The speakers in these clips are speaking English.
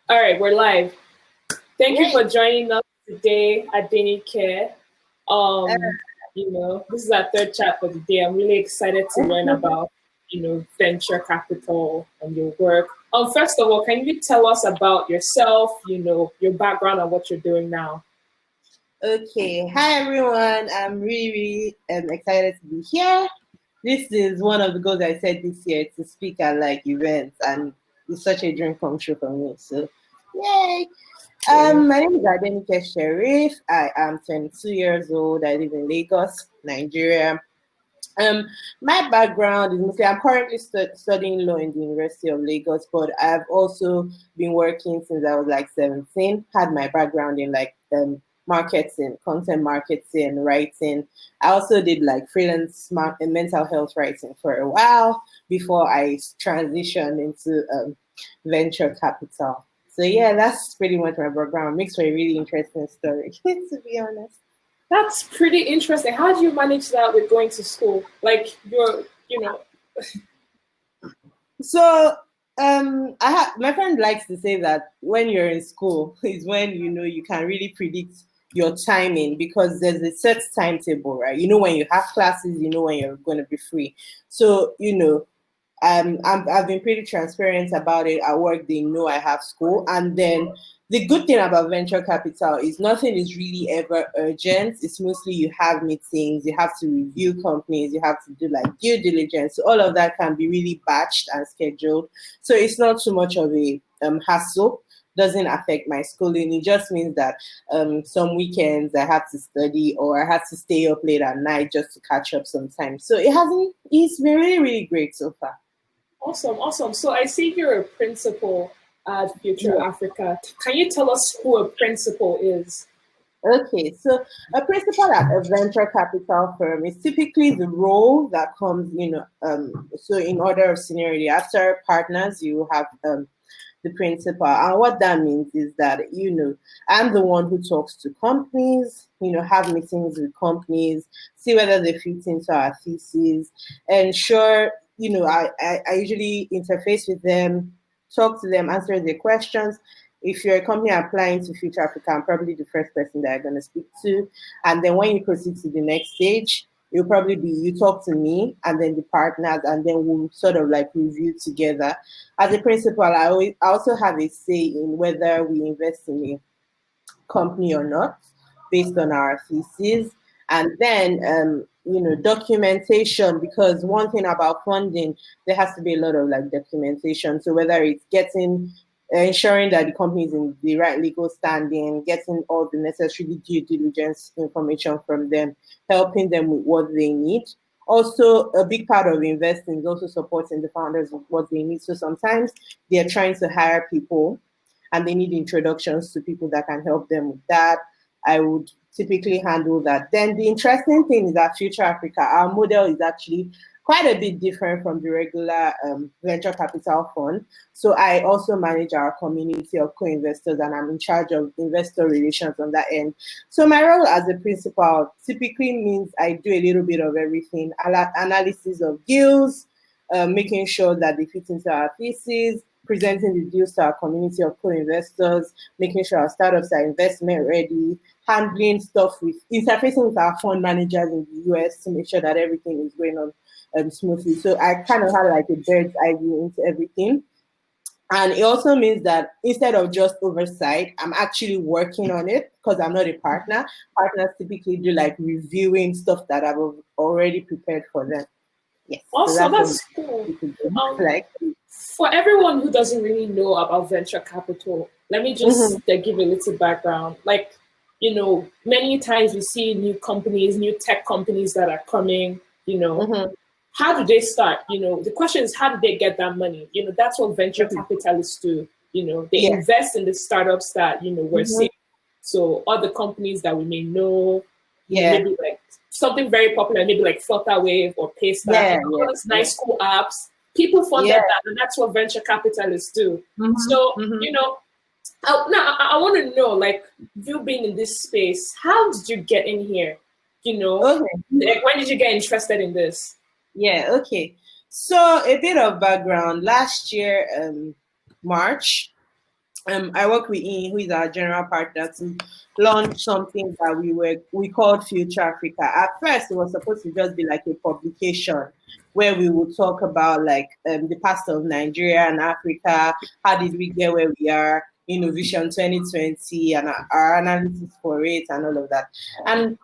All right, we're live. Thank you for Yay! joining us today, Adenike. Uh, This is our third chat for the day. I'm really excited to learn about, venture capital and your work. First of all, can you tell us about yourself, your background and what you're doing now? okay, hi everyone. I'm really, excited to be here. This is one of the goals I set this year to speak at like events, and it's such a dream come true for me. So, yay! Yeah. My name is Adenike Sharif. I am 22 years old. I live in Lagos, Nigeria. Um, my background is mostly I'm currently studying law in the University of Lagos, but I've also been working since I was like 17. Had my background in like marketing, content marketing, writing. I also did like freelance mental health writing for a while before I transitioned into venture capital. So yeah, that's pretty much my background. Makes for a really interesting story, to be honest. That's pretty interesting. How do you manage that with going to school? Like So I my friend likes to say that when you're in school is when you can really predict your timing because there's a set timetable, right? You know when you have classes, you know when you're going to be free. So I've been pretty transparent about it. At work, they know I have school. And then the good thing about venture capital is nothing is really ever urgent. It's mostly you have meetings, you have to review companies, you have to do like due diligence. So all of that can be really batched and scheduled. So it's not too much of a hassle. Doesn't affect my schooling. It just means that some weekends I have to study or I have to stay up late at night just to catch up sometimes. So it's been really, really great so far. Awesome, awesome. So I see you're a principal at Future Yeah. Africa. Can you tell us who a principal is? Okay, so a principal at a venture capital firm is typically the role that comes, so in order of seniority, after partners, you have the principal. And what that means is that, I'm the one who talks to companies, have meetings with companies, see whether they fit into our thesis, ensure, I usually interface with them, talk to them, answer their questions. If you're a company applying to Future Africa, I'm probably the first person that I'm going to speak to. And then when you proceed to the next stage, it'll probably be you talk to me and then the partners, and then we'll sort of like review together. As a principal, I also have a say in whether we invest in a company or not based on our thesis. And then, documentation, because one thing about funding, there has to be a lot of like documentation. So whether it's ensuring that the company is in the right legal standing, getting all the necessary due diligence information from them, helping them with what they need. Also, a big part of investing is also supporting the founders with what they need. So sometimes they're trying to hire people and they need introductions to people that can help them with that. I would typically handle that. Then the interesting thing is that Future Africa, our model is actually quite a bit different from the regular venture capital fund. So I also manage our community of co-investors and I'm in charge of investor relations on that end. So my role as a principal typically means I do a little bit of everything, analysis of deals, making sure that they fit into our thesis, presenting the deals to our community of co-investors, making sure our startups are investment ready, handling stuff with interfacing with our fund managers in the US to make sure that everything is going on smoothly. So I kind of had like a bird's eye view into everything. And it also means that instead of just oversight, I'm actually working on it because I'm not a partner. Partners typically do like reviewing stuff that I've already prepared for them. Yes, so Also, that's what that's cool. it is Um, like. for everyone who doesn't really know about venture capital, let me just Mm-hmm. give a little background. Like, many times we see new companies, new tech companies that are coming, Mm-hmm. how do they start? The question is, how do they get that money? That's what venture Mm-hmm. capitalists do. They Yeah. invest in the startups that, we're Mm-hmm. seeing. So other companies that we may know, Yeah. maybe like something very popular, maybe like Flutterwave or Paystack, Yeah. all Yeah. these Yeah. nice cool apps. People funded Yeah. that, and that's what venture capitalists do. Mm-hmm. So, Mm-hmm. I want to know, like, you being in this space, how did you get in here? Okay. Like, when did you get interested in this? Yeah. Okay. So a bit of background. Last year, March, I work with Ian, who is our general partner, to launch something that we called Future Africa. At first, it was supposed to just be like a publication where we would talk about like the past of Nigeria and Africa. How did we get where we are? Vision 2020 and our analysis for it and all of that. And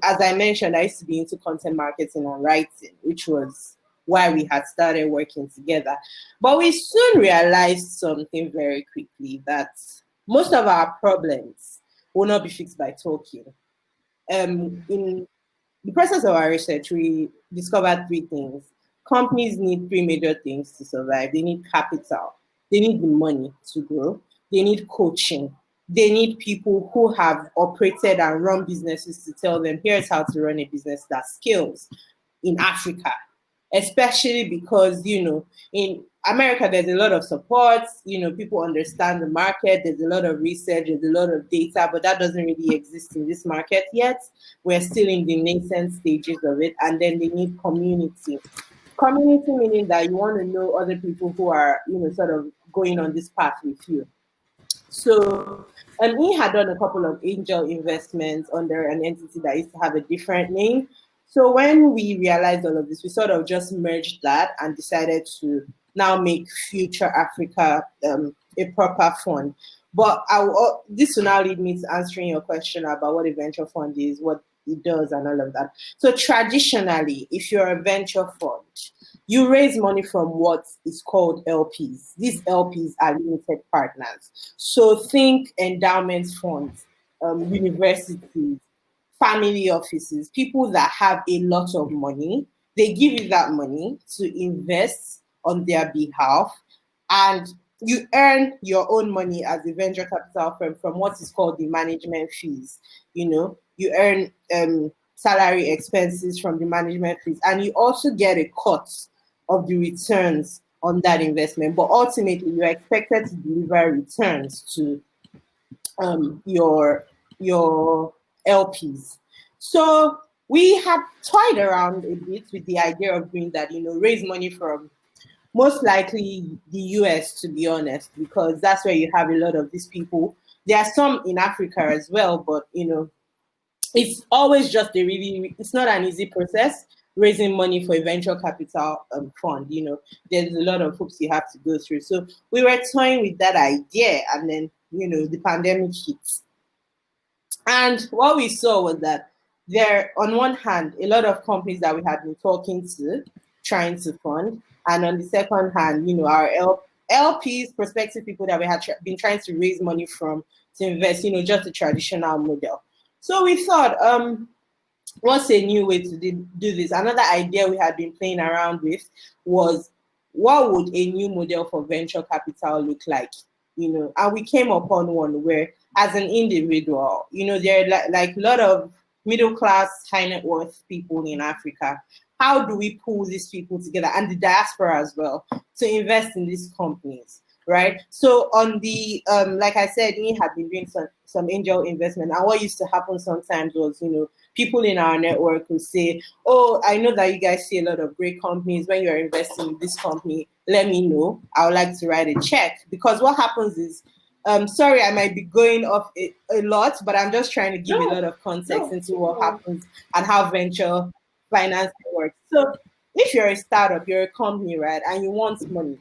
as I mentioned, I used to be into content marketing and writing, which was why we had started working together. But we soon realized something very quickly, that most of our problems will not be fixed by talking. In the process of our research, we discovered three things. Companies need three major things to survive. They need capital, they need the money to grow, they need coaching, they need people who have operated and run businesses to tell them, here's how to run a business that scales in Africa, especially because, in America, there's a lot of support, people understand the market, there's a lot of research, there's a lot of data, but that doesn't really exist in this market yet. We're still in the nascent stages of it. And then they need community. Community meaning that you want to know other people who are, sort of going on this path with you. So he had done a couple of angel investments under an entity that used to have a different name. So when we realized all of this, we sort of just merged that and decided to now make Future Africa a proper fund. But this will now lead me to answering your question about what a venture fund is, what it does, and all of that. So traditionally, if you're a venture fund, you raise money from what is called LPs. These LPs are limited partners. So think endowment funds, universities, family offices, people that have a lot of money. They give you that money to invest on their behalf, and you earn your own money as a venture capital firm from what is called the management fees. You earn salary expenses from the management fees, and you also get a cut of the returns on that investment. But ultimately, you're expected to deliver returns to your LPs. So we had toyed around a bit with the idea of doing that, raise money from most likely the US, to be honest, because that's where you have a lot of these people. There are some in Africa as well, but it's always just it's not an easy process raising money for a venture capital fund. There's a lot of hoops you have to go through. So we were toying with that idea, and then the pandemic hit. And what we saw was that there, on one hand, a lot of companies that we had been talking to, trying to fund, and on the second hand, our LPs, prospective people that we had been trying to raise money from to invest, just the traditional model. So we thought, what's a new way to do this? Another idea we had been playing around with was, what would a new model for venture capital look like? And we came upon one where, as an individual, there are like a lot of middle class, high net worth people in Africa. How do we pull these people together, and the diaspora as well, to invest in these companies, right? So on the, like I said, we had been doing some angel investment. And what used to happen sometimes was, people in our network will say, oh, I know that you guys see a lot of great companies. When you're investing in this company, let me know. I would like to write a check. Because what happens is, sorry, I might be going off a lot, but I'm just trying to give a lot of context into what happens and how venture finance works. So if you're a startup, you're a company, right, and you want money,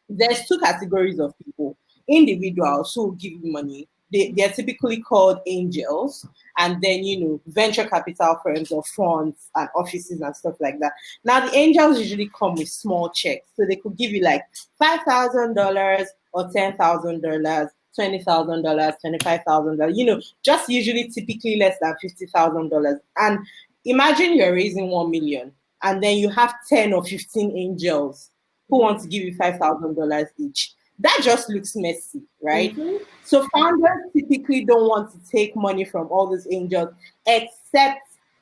there's two categories of people. Individuals who give you money, they're typically called angels, and then venture capital firms or funds and offices and stuff like that. Now the angels usually come with small checks, so they could give you like $5,000 or $10,000, $20,000, $25,000. Just usually typically less than $50,000. And imagine you're raising 1 million, and then you have 10 or 15 angels who want to give you $5,000 each. That just looks messy, right? Mm-hmm. So founders typically don't want to take money from all those angels, except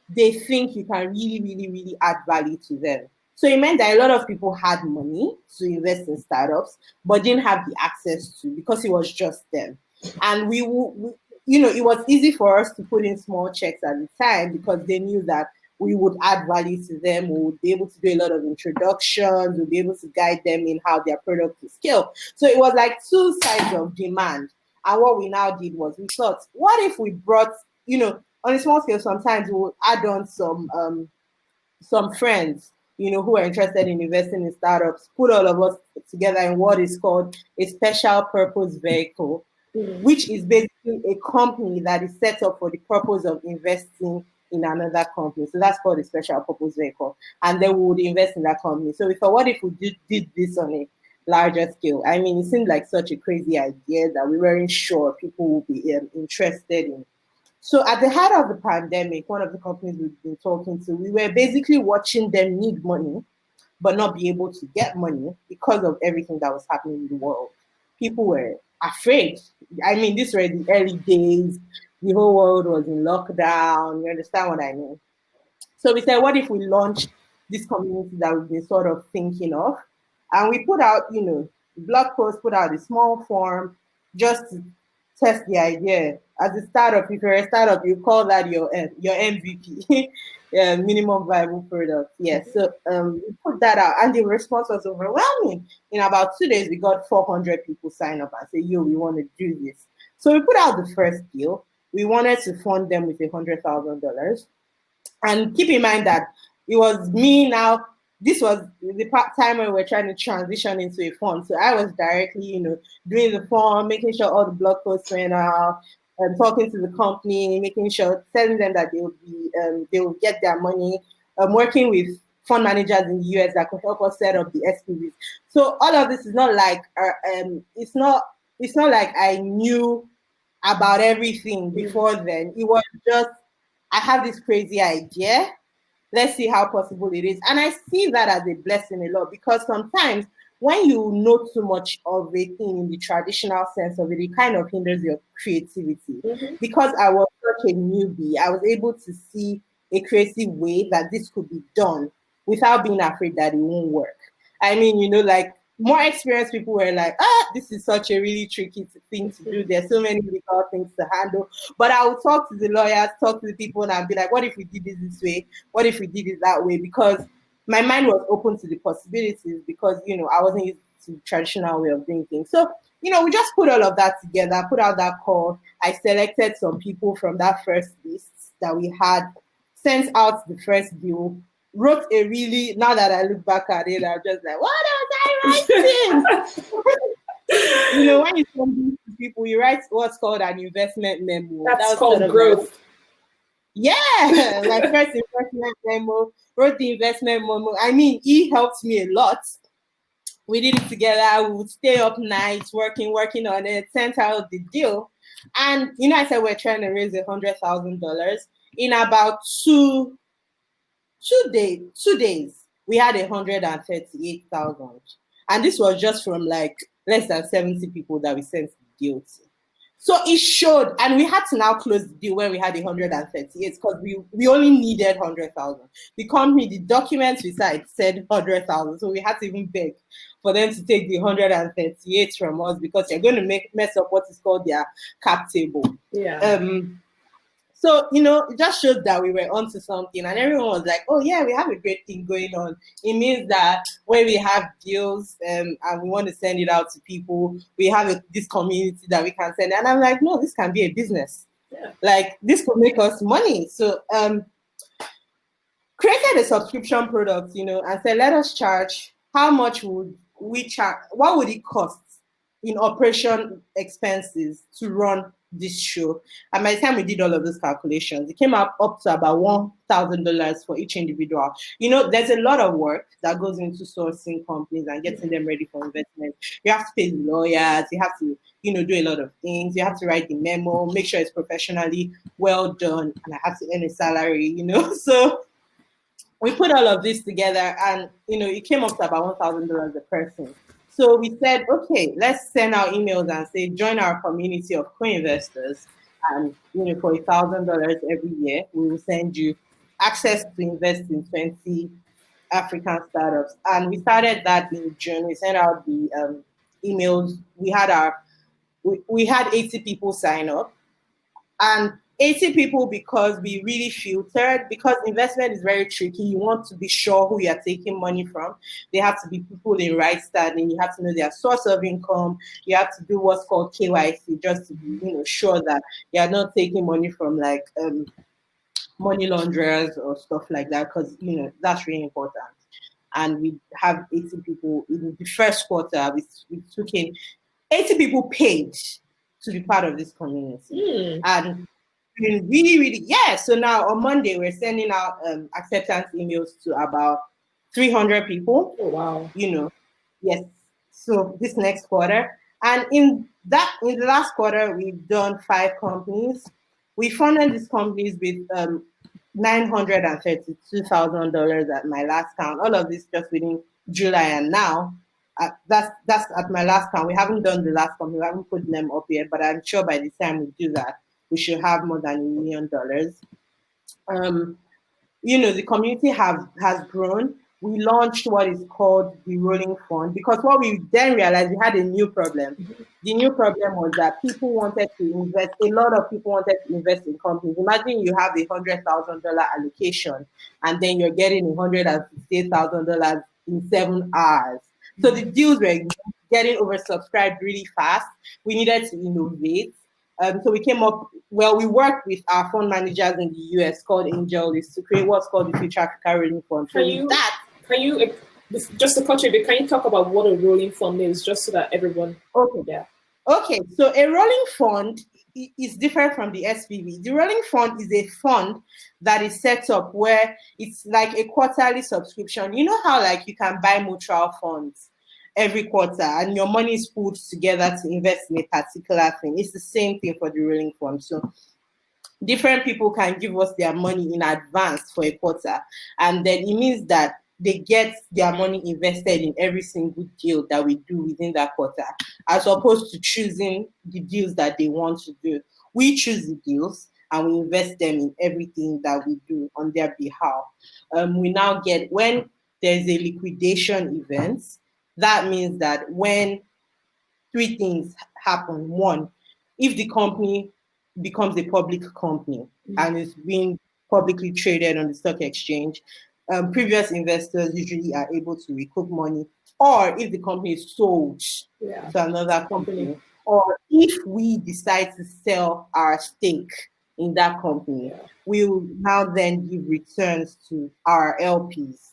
they think you can really, really, really add value to them. So it meant that a lot of people had money to invest in startups, but didn't have the access to, because it was just them. And it was easy for us to put in small checks at the time, because they knew that we would add value to them. We would be able to do a lot of introductions. We'll be able to guide them in how their product will scale. So it was like two sides of demand. And what we now did was we thought, what if we brought, on a small scale, sometimes we'll add on some friends, who are interested in investing in startups, put all of us together in what is called a special purpose vehicle, which is basically a company that is set up for the purpose of investing in another company. So that's called a special purpose vehicle. And then we would invest in that company. So we thought, what if we did this on a larger scale? I mean, it seemed like such a crazy idea that we weren't sure people would be interested in. So at the height of the pandemic, one of the companies we've been talking to, we were basically watching them need money, but not be able to get money because of everything that was happening in the world. People were afraid. I mean, these were the early days. The whole world was in lockdown. You understand what I mean? So we said, what if we launch this community that we've been sort of thinking of? And we put out, blog posts, put out a small form just to test the idea. As a startup, if you're a startup, you call that your MVP, minimum viable product. Yes. So we put that out, and the response was overwhelming. In about 2 days, we got 400 people sign up and say, "Yo, we want to do this." So we put out the first deal. We wanted to fund them with $100,000. And keep in mind that it was me now. This was the time when we were trying to transition into a fund. So I was directly, doing the form, making sure all the blog posts went out, and talking to the company, making sure, telling them that they will get their money, working with fund managers in the US that could help us set up the SPVs. So all of this is not like it's not like I knew about everything before then. It was just, I have this crazy idea. Let's see how possible it is. And I see that as a blessing a lot, because sometimes when you know too much of a thing in the traditional sense of it, it kind of hinders your creativity. Because I was such a newbie, I was able to see a creative way that this could be done without being afraid that it won't work. I mean, like more experienced people were like, this is such a really tricky thing to do. There's so many legal things to handle. But I would talk to the lawyers, talk to the people, and I'd be like, what if we did this way? What if we did it that way? Because my mind was open to the possibilities, because, I wasn't used to the traditional way of doing things. So, we just put all of that together, put out that call. I selected some people from that first list that we had, sent out the first deal, wrote a really, now that I look back at it, I'm just like, what was I writing? When you send to people, you write what's called an investment memo. That's called sort of growth. My first investment memo, wrote the investment memo. I mean, he helped me a lot. We did it together. We would stay up nights working on it, sent out the deal. And, I said we're trying to raise $100,000. In about two days, we had 138,000. And this was just from like less than 70 people that we sent the deal to. So it showed, and we had to now close the deal when we had 138, because we only needed 100,000. The company, the documents we signed said 100,000, so we had to even beg for them to take the 138 from us, because they're going to mess up what is called their cap table. Yeah. So, it just showed that we were onto something, and everyone was like, oh yeah, we have a great thing going on. It means that when we have deals and we want to send it out to people, we have this community that we can send. And I'm like, no, this can be a business. Yeah. Like, this could make us money. So created a subscription product, and said, let us charge. How much would we charge? What would it cost in operation expenses to run this show? And by the time we did all of those calculations, it came up to about $1,000 for each individual. There's a lot of work that goes into sourcing companies and getting them ready for investment. You have to pay the lawyers, you have to, do a lot of things. You have to write the memo, make sure it's professionally well done, and I have to earn a salary, So we put all of this together, and, it came up to about $1,000 a person. So we said, okay, let's send out emails and say, join our community of co-investors. And, for $1,000 every year, we will send you access to invest in 20 African startups. And we started that in June. We sent out the emails. We had 80 people sign up. And 80 people because we really filtered, because investment is very tricky. You want to be sure who you are taking money from. They have to be people in right standing. You have to know their source of income. You have to do what's called KYC, just to be, sure that you are not taking money from like money launderers or stuff like that, because that's really important. And we have 80 people in the first quarter. We took in 80 people paid to be part of this community. And really, really, yeah. So now on Monday, we're sending out acceptance emails to about 300 people. Oh, wow. Yes. So this next quarter. And in the last quarter, we've done 5 companies. We funded these companies with $932,000 at my last count. All of this just within July, and now that's at my last count. We haven't done the last company. We haven't put them up yet, but I'm sure by the time we do that, we should have more than $1 million. The community has grown. We launched what is called the rolling fund, because what we then realized, we had a new problem. The new problem was that people wanted to invest. A lot of people wanted to invest in companies. Imagine you have $100,000 allocation, and then you're getting $168,000 in 7 hours. So the deals were getting oversubscribed really fast. We needed to innovate. So we came up, we worked with our fund managers in the US called Angel to create what's called the Future Africa Rolling Fund. Can you just to cut you a bit, can you talk about what a rolling fund is, just so that everyone... Okay. Yeah. Okay, so a rolling fund is different from the SPV. The rolling fund is a fund that is set up where it's like a quarterly subscription. You know how like you can buy mutual funds every quarter and your money is pulled together to invest in a particular thing? It's the same thing for the rolling fund. So different people can give us their money in advance for a quarter, and then it means that they get their money invested in every single deal that we do within that quarter, as opposed to choosing the deals that they want to do. We choose the deals and we invest them in everything that we do on their behalf. We now get, when there's a liquidation event, that means that when 3 things happen. 1, if the company becomes a public company and is being publicly traded on the stock exchange, previous investors usually are able to recoup money. Or if the company is sold to another company, or if we decide to sell our stake in that company, we will now then give returns to our LPs.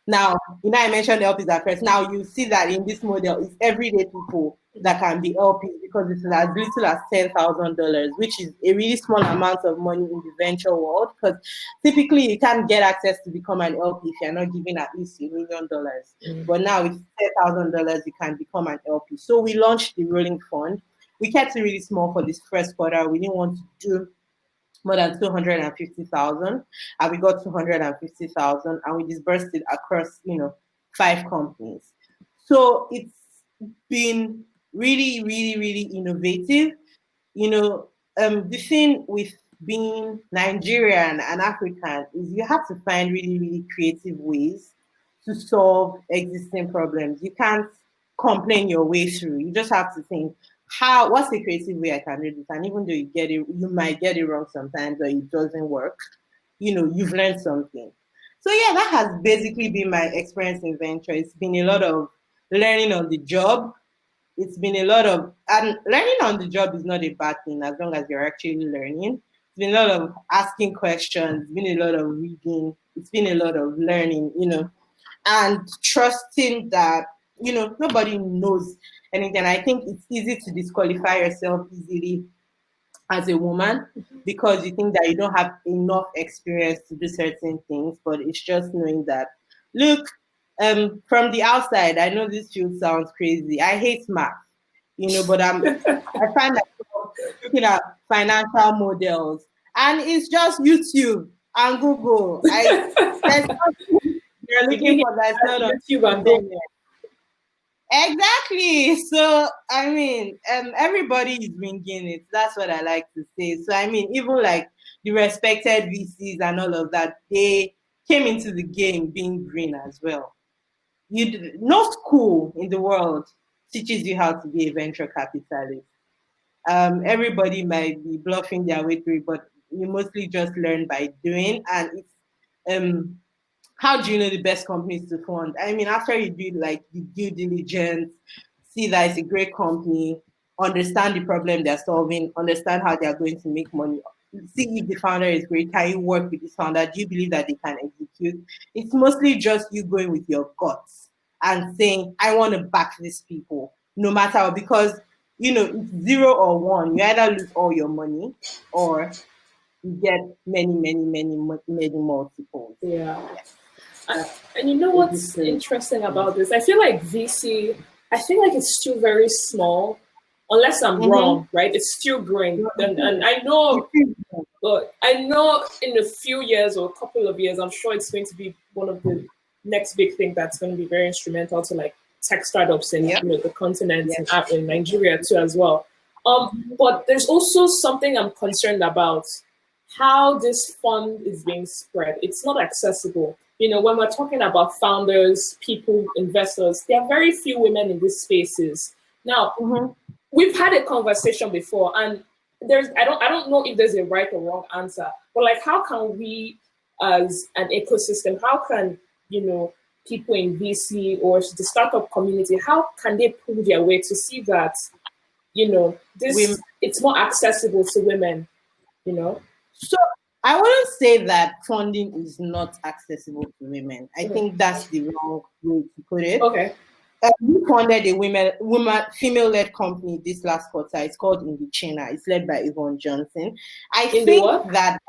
Now, I mentioned LPs at first. Now you see that in this model, it's everyday people that can be LPs, because it's as little as $10,000, which is a really small amount of money in the venture world. Because typically you can't get access to become an LP if you're not giving at least $1 million. But now with $10,000, you can become an LP. So we launched the rolling fund. We kept it really small for this first quarter. We didn't want to do more than 250,000, and we got 250,000, and we disbursed it across 5 companies. So it's been really, really, really innovative. The thing with being Nigerian and African is you have to find really, really creative ways to solve existing problems. You can't complain your way through. You just have to think, what's the creative way I can do this? And even though you might get it wrong sometimes, or it doesn't work, you've learned something. So yeah, that has basically been my experience in venture. It's been a lot of learning on the job. It's been a lot of, and learning on the job is not a bad thing as long as you're actually learning. It's been a lot of asking questions. It's been a lot of reading. It's been a lot of learning, and trusting that, nobody knows anything. I think it's easy to disqualify yourself easily as a woman because you think that you don't have enough experience to do certain things, but it's just knowing that, look, from the outside, I know this field sounds crazy. I hate math, but I find myself looking at financial models, and it's just YouTube and Google. There's nothing you're looking for that's not on YouTube and Google. Exactly. So, everybody is bringing it. That's what I like to say. So, even like the respected VCs and all of that, they came into the game being green as well. No school in the world teaches you how to be a venture capitalist. Everybody might be bluffing their way through it, but you mostly just learn by doing. And it's how do you know the best companies to fund? I mean, after you do like the due diligence, see that it's a great company, understand the problem they're solving, understand how they're going to make money, see if the founder is great, can you work with this founder? Do you believe that they can execute? It's mostly just you going with your guts and saying, I want to back these people, no matter what, because it's 0 or 1. You either lose all your money or you get many multiples. Yeah. Yes. And you know what's interesting about this? I feel like VC, I feel like it's still very small, unless I'm wrong, right? It's still growing. And I know, but I know in a few years or a couple of years, I'm sure it's going to be one of the next big thing that's going to be very instrumental to like tech startups in the continent and in Nigeria too as well. But there's also something I'm concerned about, how this fund is being spread. It's not accessible. When we're talking about founders, people, investors, there are very few women in these spaces. Now, we've had a conversation before, and I don't know if there's a right or wrong answer, but like, how can we as an ecosystem, how can people in VC or the startup community, how can they pull their way to see that it's more accessible to women? So I wouldn't say that funding is not accessible to women. I think that's the wrong way to put it. Okay. We funded a female-led company this last quarter. It's called Indicina. It's led by Yvonne Johnson. I think that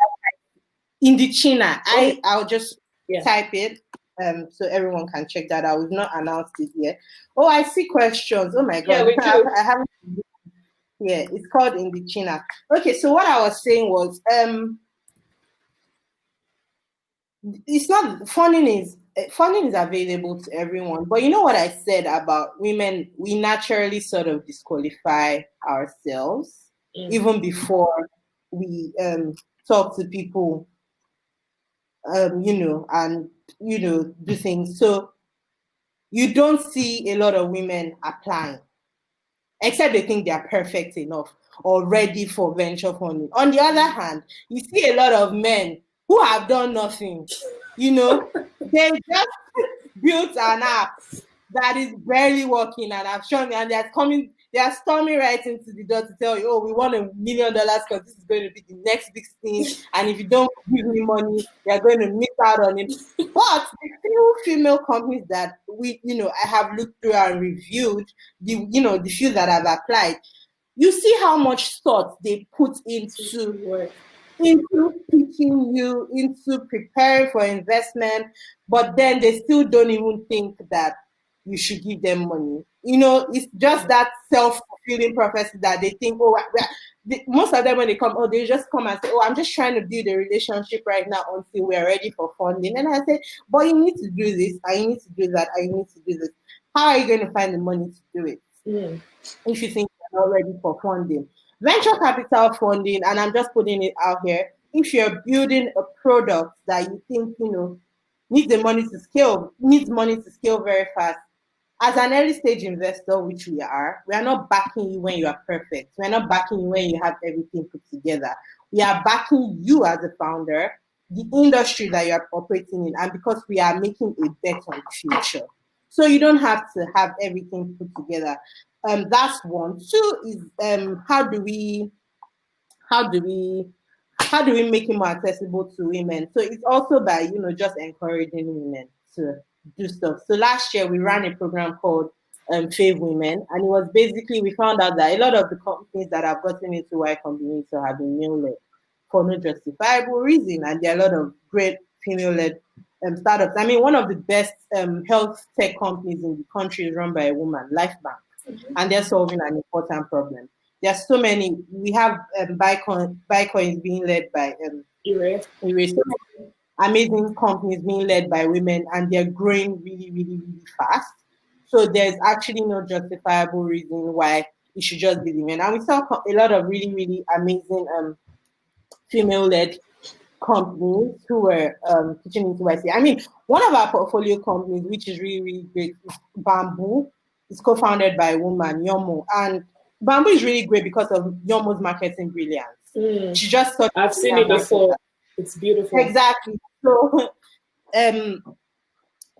Indicina, I'll just type it so everyone can check that out. We've not announced it yet. Oh, I see questions. Oh my God. Yeah, we do. I haven't. Yeah, it's called Indicina. Okay, so what I was saying was it's not funding is available to everyone, but you know what I said about women, we naturally sort of disqualify ourselves even before we talk to people and do things. So you don't see a lot of women applying, except they think they are perfect enough or ready for venture funding. On the other hand, you see a lot of men who have done nothing. They just built an app that is barely working and have shown me, and they are storming right into the door to tell you, oh, we want $1 million because this is going to be the next big thing, and if you don't give me money, you're going to miss out on it. But the few female companies that I have looked through and reviewed, the few that have applied, you see how much thought they put into pitching you, into preparing for investment, but then they still don't even think that you should give them money. It's just that self-fulfilling prophecy that they think, most of them when they come, they just come and say, I'm just trying to build a relationship right now until we're ready for funding. And I say, but you need to do this, and you need to do that, and you need to do this. How are you going to find the money to do it if you think you're not ready for funding? Venture capital funding, and I'm just putting it out here, if you're building a product that you think, needs money to scale very fast, as an early stage investor, which we are not backing you when you are perfect. We're not backing you when you have everything put together. We are backing you as a founder, the industry that you are operating in, and because we are making a bet on the future. So you don't have to have everything put together. That's one. Two is how do we make it more accessible to women? So it's also by just encouraging women to do stuff. So last year we ran a program called Fave Women, and it was basically, we found out that a lot of the companies that have gotten into Y Combinator have been male-led for no justifiable reason, and there are a lot of great female-led startups. I mean, one of the best health tech companies in the country is run by a woman, LifeBank, and they're solving an important problem. There's so many. We have Bitcoin being led by Erase. So many amazing companies being led by women, and they're growing really, really, really fast. So there's actually no justifiable reason why it should just be women. And we saw a lot of really, really amazing female-led companies who were pitching into YC. I mean, one of our portfolio companies, which is really, really great, is Bamboo. It's co-founded by a woman, Yomo, and Bamboo is really great because of Yomo's marketing brilliance. She just thought I've seen it before. It's beautiful. Exactly. So,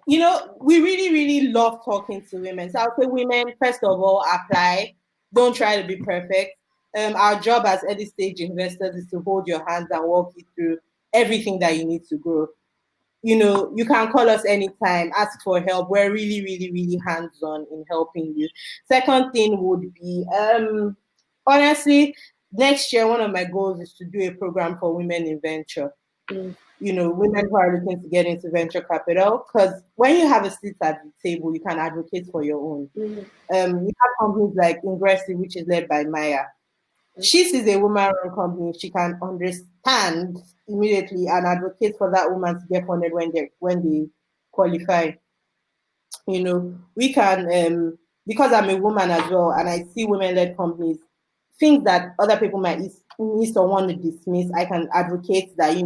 we really, really love talking to women. So I'll say women, first of all, apply. Don't try to be perfect. Our job as early stage investors is to hold your hands and walk you through everything that you need to grow. You can call us anytime, ask for help. We're really, really, really hands-on in helping you. Second thing would be, honestly, next year, one of my goals is to do a program for women in venture. Women who are looking to get into venture capital, because when you have a seat at the table, you can advocate for your own. You have companies like Ingressi, which is led by Maya. She sees a woman-run company, she can understand immediately and advocate for that woman to get funded when they qualify. We can, because I'm a woman as well, and I see women-led companies, things that other people might miss or want to dismiss, I can advocate that,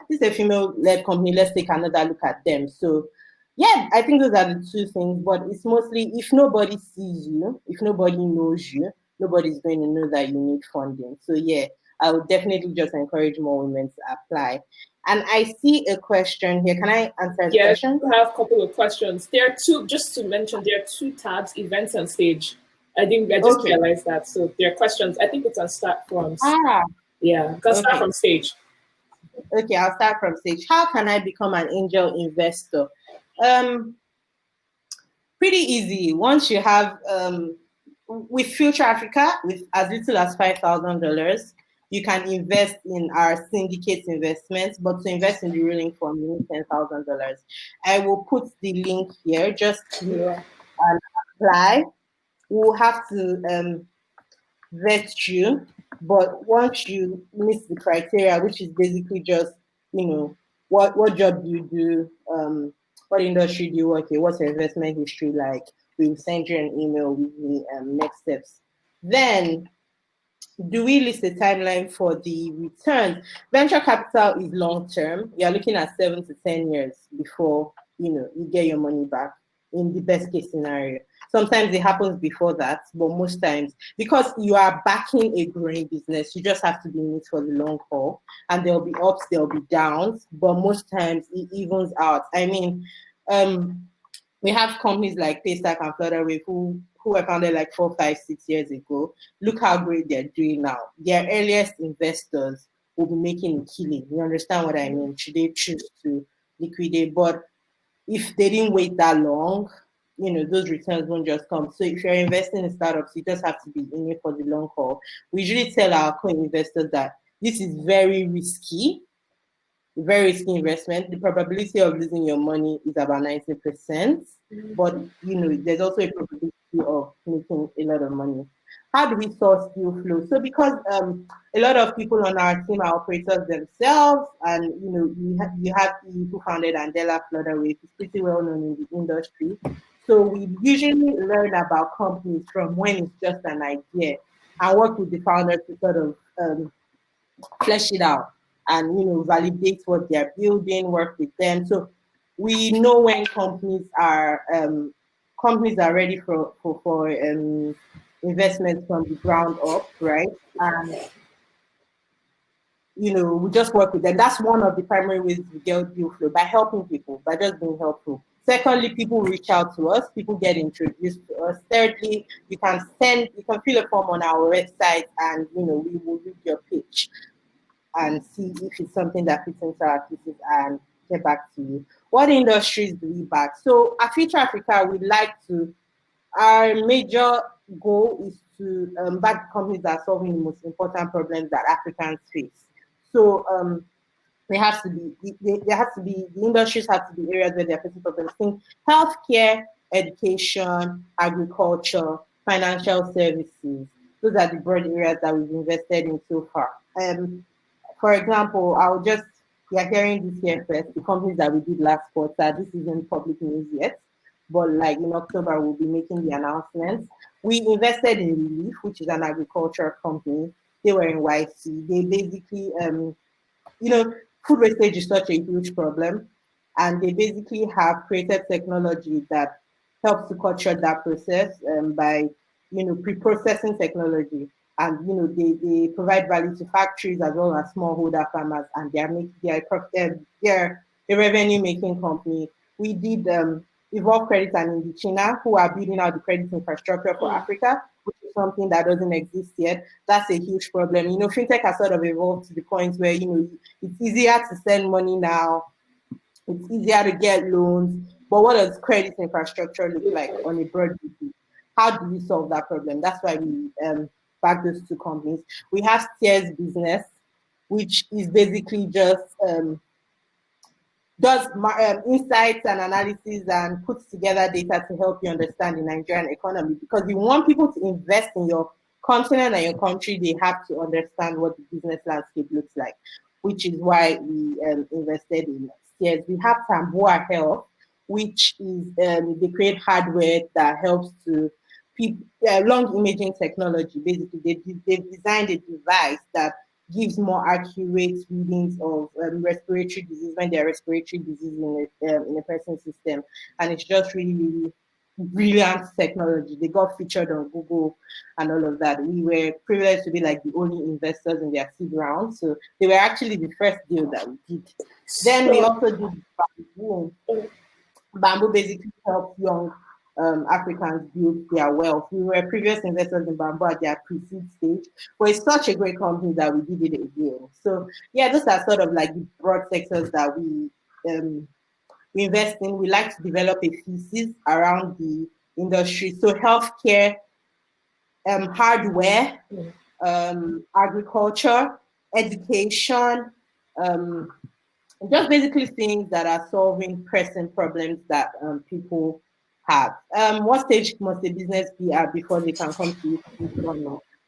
this is a female-led company, let's take another look at them. So, yeah, I think those are the two things, but it's mostly if nobody sees you, if nobody knows you, nobody's going to know that you need funding. So, yeah, I would definitely just encourage more women to apply. And I see a question here. Can I answer the question? I have a couple of questions. There are two, just to mention, there are two tabs, events and stage. I just realized that. So there are questions. I think it's on start from. Yeah, start from stage. Okay, I'll start from stage. How can I become an angel investor? Pretty easy. Once you have, with Future Africa, with as little as $5,000, you can invest in our syndicate investments, but to invest in the ruling fund, you need $10,000. I will put the link here just to apply. We'll have to vet you, but once you meet the criteria, which is basically just, what job do you do, what industry do you work in, what's your investment history like, we'll send you an email with the next steps. Then, do we list a timeline for the return? Venture capital is long term. You're looking at 7 to 10 years before you get your money back in the best case scenario. Sometimes it happens before that, but most times, because you are backing a growing business, you just have to be in it for the long haul. And there'll be ups, there'll be downs, but most times it evens out. I mean, we have companies like Paystack and Flutterwave who were founded like 4, 5, 6 years ago. Look how great they're doing now. Their earliest investors will be making a killing. You understand what I mean? Should they choose to liquidate? But if they didn't wait that long, those returns won't just come. So if you're investing in startups, you just have to be in it for the long haul. We usually tell our co-investors that this is very risky investment. The probability of losing your money is about 90%, but there's also a probability of making a lot of money. How do we source deal flow? So because a lot of people on our team are operators themselves, and you have who founded Andela Flutterwave, it's pretty well known in the industry. So we usually learn about companies from when it's just an idea and work with the founders to sort of flesh it out and validate what they're building, work with them. So we know when companies are ready for investments from the ground up, right? And we just work with them. That's one of the primary ways we get deal flow, by helping people, by just being helpful. Secondly, people reach out to us, people get introduced to us. Thirdly, you can fill a form on our website and we will read your pitch and see if it's something that fits into our thesis and get back to you. What industries do we back? So at Future Africa, our major goal is to back companies that are solving the most important problems that Africans face. So the industries have to be areas where they're facing problems. Think healthcare, education, agriculture, financial services. Those are the broad areas that we've invested in so far. For example, you're hearing this here first, the companies that we did last quarter. This isn't public news yet, but like in October, we'll be making the announcements. We invested in Relief, which is an agricultural company. They were in YC. They basically, food wastage is such a huge problem, and they basically have created technology that helps to cut short that process by pre-processing technology. And they provide value to factories as well as smallholder farmers, and they're a revenue making company. We did Evolve Credit and Indochina, who are building out the credit infrastructure for Africa, which is something that doesn't exist yet. That's a huge problem. Fintech has sort of evolved to the point where it's easier to send money now, it's easier to get loans, but what does credit infrastructure look like on a broad basis? How do we solve that problem? That's why we back those two companies. We have Steers Business, which is basically just does insights and analysis and puts together data to help you understand the Nigerian economy. Because you want people to invest in your continent and your country, they have to understand what the business landscape looks like, which is why we invested in Steers. We have Tambua Health, which is they create hardware that helps to people, lung imaging technology. Basically, they've designed a device that gives more accurate readings of respiratory disease when there are respiratory disease in a person's system. And it's just really, really brilliant technology. They got featured on Google and all of that. We were privileged to be like the only investors in their seed round. So they were actually the first deal that we did. Then we also did Bamboo. Bamboo basically helps young Africans build their wealth. We were previous investors in Bamboo at their pre-seed stage, but it's such a great company that we did it again. So yeah, those are sort of like the broad sectors that we invest in. We like to develop a thesis around the industry. So healthcare, hardware, agriculture, education, just basically things that are solving pressing problems that people have. What stage must a business be at before they can come to you?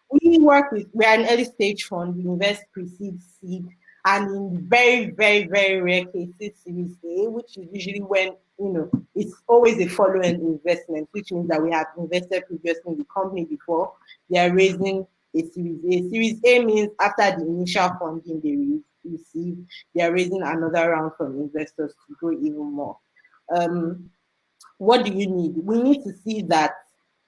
We're an early stage fund. We invest pre-seed, seed, and in very, very, very rare cases, Series A, which is usually when, it's always a follow-on investment, which means that we have invested previously in the company before. They are raising a Series A. Series A means after the initial funding they receive, they are raising another round from investors to grow even more. What do you need? We need to see that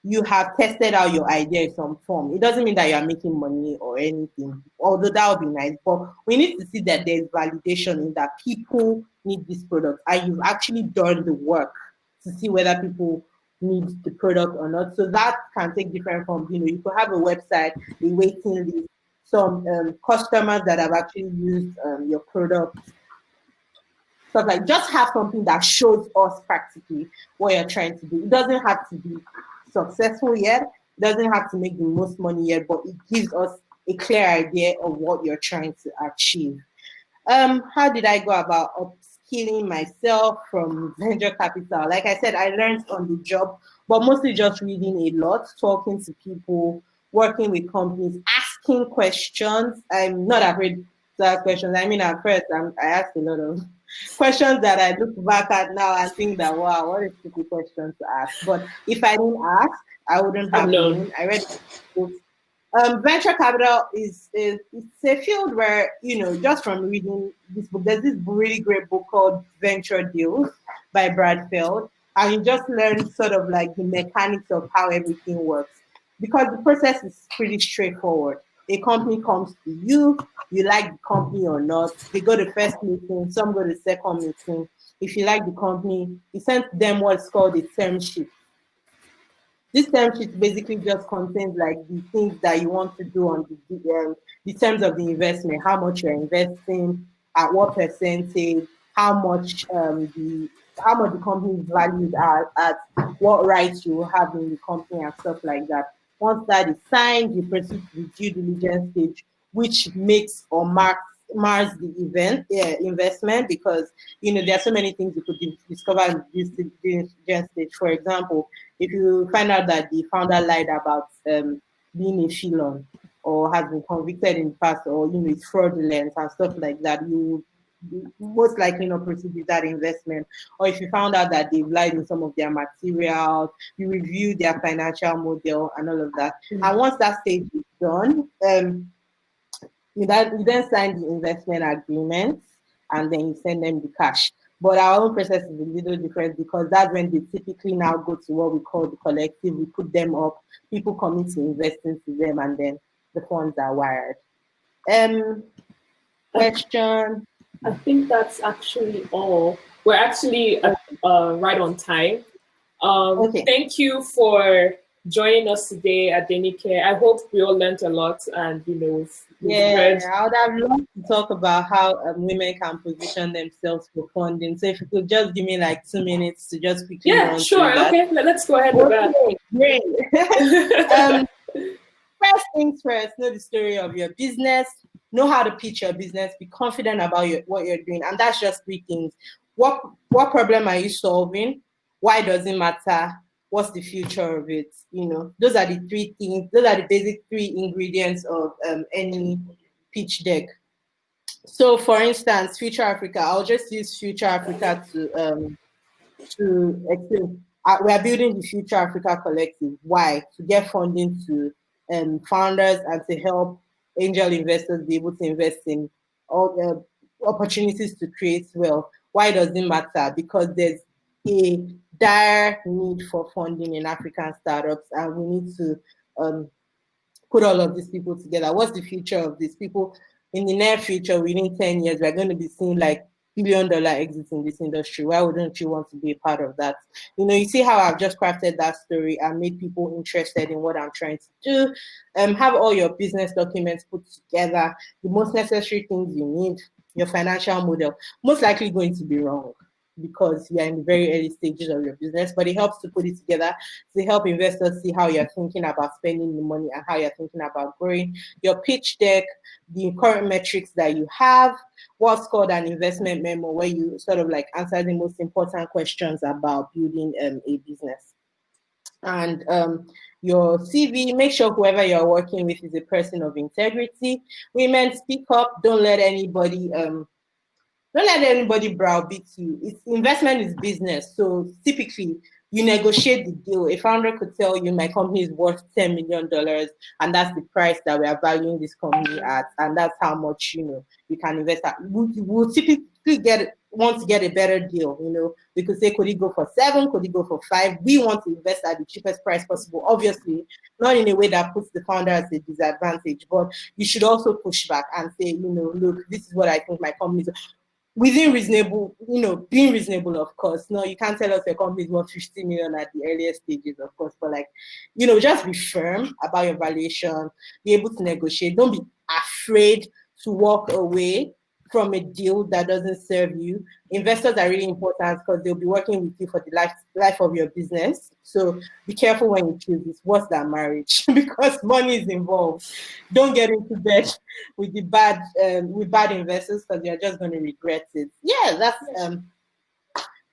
you have tested out your idea in some form. It doesn't mean that you are making money or anything, although that would be nice, but we need to see that there's validation in that people need this product and you've actually done the work to see whether people need the product or not. So that can take different forms. You could have a website, a waiting list, some customers that have actually used your product. So like just have something that shows us practically what you're trying to do. It doesn't have to be successful yet. It doesn't have to make the most money yet, but it gives us a clear idea of what you're trying to achieve. How did I go about upskilling myself from venture capital? Like I said, I learned on the job, but mostly just reading a lot, talking to people, working with companies, asking questions. I'm not afraid to ask questions. I mean, at first, I asked a lot of questions that I look back at now and think that, wow, what a stupid question to ask. But if I didn't ask, I wouldn't have known. I read books. Venture capital is it's a field where, just from reading this book, there's this really great book called Venture Deals by Brad Feld. And you just learn sort of like the mechanics of how everything works. Because the process is pretty straightforward. A company comes to you, you like the company or not. They go to first meeting, some go to second meeting. If you like the company, you send them what's called a term sheet. This term sheet basically just contains like the things that you want to do on the terms of the investment, how much you're investing, at what percentage, how much the company is valued at what rights you have in the company and stuff like that. Once that is signed, you proceed to the due diligence stage, which makes or mars the investment, because there are so many things you could discover in this due diligence stage. For example, if you find out that the founder lied about being a felon or has been convicted in the past, or it's fraudulent and stuff like that, you most likely not proceed with that investment. Or if you found out that they've lied in some of their materials, you review their financial model and all of that. And once that stage is done, you then sign the investment agreement and then you send them the cash. But our own process is a little different because that's when they typically now go to what we call the collective. We put them up, people commit to invest into them, and then the funds are wired. Question. I think that's actually all. We're actually right on time. Okay. Thank you for joining us today at Adenike. I hope we all learned a lot, and we've heard. I would have loved to talk about how women can position themselves for funding. So if you could just give me like 2 minutes to just quickly run Sure. through that. Okay, let's go ahead with that. Great. First things first, know the story of your business, know how to pitch your business, be confident about what you're doing. And that's just 3 things. What problem are you solving? Why does it matter? What's the future of it? Those are the 3 things. Those are the basic 3 ingredients of any pitch deck. So for instance, Future Africa, I'll just use Future Africa to explain. We are building the Future Africa Collective. Why? To get funding to founders and to help angel investors be able to invest in all the opportunities to create wealth. Why does it matter? Because there's a dire need for funding in African startups, and we need to put all of these people together. What's the future of these people? In the near future, within 10 years, we're going to be seeing like billion-dollar exits in this industry. Why wouldn't you want to be a part of that? You see how I've just crafted that story and made people interested in what I'm trying to do. Have all your business documents put together, the most necessary things you need, your financial model. Most likely going to be wrong because you're in the very early stages of your business, but it helps to put it together to help investors see how you're thinking about spending the money and how you're thinking about growing. Your pitch deck, the current metrics that you have, what's called an investment memo, where you sort of like answer the most important questions about building a business. And your CV, make sure whoever you're working with is a person of integrity. Women, speak up. Don't let anybody browbeat you. Investment is business. So typically you negotiate the deal. A founder could tell you my company is worth $10 million and that's the price that we are valuing this company at, and that's how much you can invest at. We'll typically want to get a better deal. We could say, could it go for 7? Could it go for 5? We want to invest at the cheapest price possible. Obviously, not in a way that puts the founder at a disadvantage, but you should also push back and say, look, this is what I think my company is within reasonable, being reasonable, of course. No, you can't tell us your company is worth 50 million at the earliest stages, of course, but just be firm about your valuation, be able to negotiate. Don't be afraid to walk away from a deal that doesn't serve you. Investors are really important because they'll be working with you for the life of your business. So be careful when you choose. It's worse than marriage because money is involved. Don't get into bed with bad investors because you're just going to regret it. Yeah, that's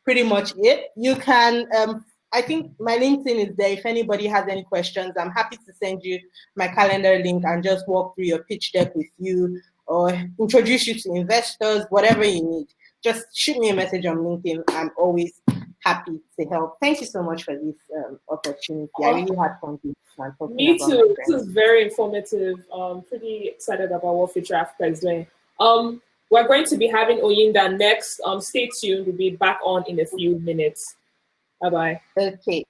pretty much it. You can I think my LinkedIn is there. If anybody has any questions, I'm happy to send you my calendar link and just walk through your pitch deck with you or introduce you to investors, whatever you need. Just shoot me a message on LinkedIn. I'm always happy to help. Thank you so much for this opportunity. I really had fun talking. Me too. This is very informative. Pretty excited about what Future Africa is doing. We're going to be having Oyinda next. Stay tuned. We'll be back on in a few minutes. Bye-bye. Okay.